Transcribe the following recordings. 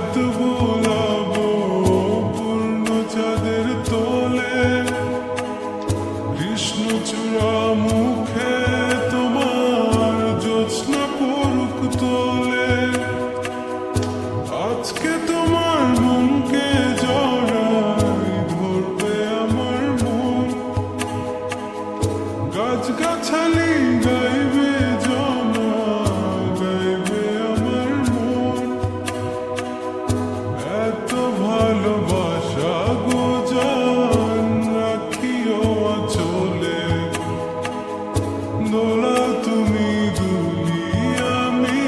হাত বোলাবো পূর্ণ চাঁদের তোলে, কৃষ্ণচূড়া মুখে তোমার জ্যোৎস্না পড়ুক তোলে। আজকে তোমার মনকে জড়াই ধরবে আমার মন, গাছগাছালি গাইবে জনা গাইবে আমার মন। এত ভালোবাসা গো জান রাখিও আঁচলে, দোলা তুমি দুলি আমি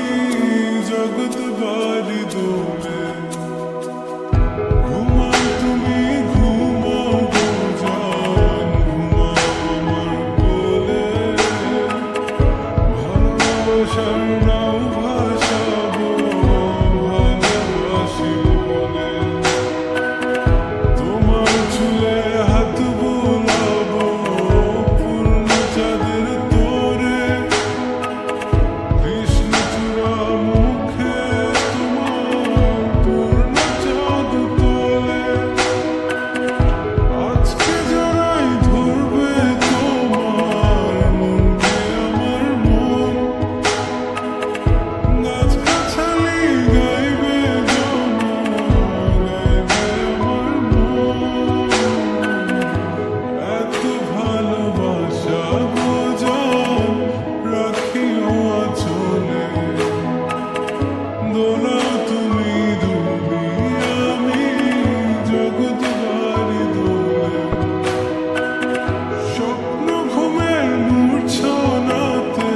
জগৎ বাড়ি দোলে। ঘুমাও তুমি ঘুমাও গো জান ঘুমাও আমার কোলে, ভালোবাসার নাও ভাসাবো ভালোবাসি বলে। তোমার চুলে হাত বোলাবো পূর্ণ চাঁদের তোরে, কৃষ্ণচূড়া মুখে তোমার পূর্ণ চাঁদ তোলে। আজকে জড়াই ধরবে তোমার মনকে আমার মন, গাছগাছালি গাইবে জনা গাইবে আমার মন। এত ভালোবাসা গো জান রাখিও আঁচলে, দোলা তুমি দুলি আমি জগৎ বাড়ি দোলে। স্বপ্ন ঘুমের মূর্ছনাতে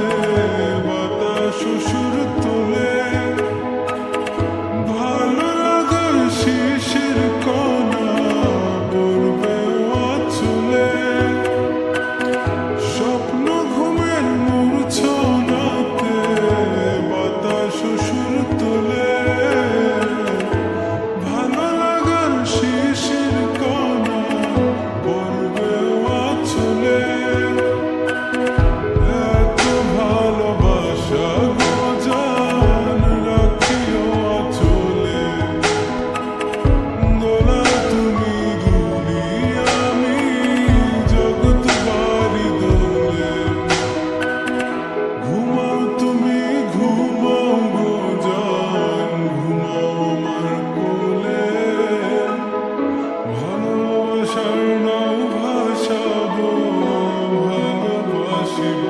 বাতাস সুর তোলে, ভালো লাগার শিশির কণা পড়বে আঁচলে। স্বপ্ন ঘুমের মূর্ছনাতে বাতাস সুর তোলে, ভালো লাগার শিশির কণা পড়বে আঁচলে। এত ভালোবাসা গো জান রাখিও আঁচলে, দোলা তুমি দুলি আমি জগৎ বাড়ি দোলে। ঘুমাও তুমি ঘুমাও গো জান ঘুমাও আমার কোলে, ভালোবাসার নাও ভাসাবো ভালোবাসিব।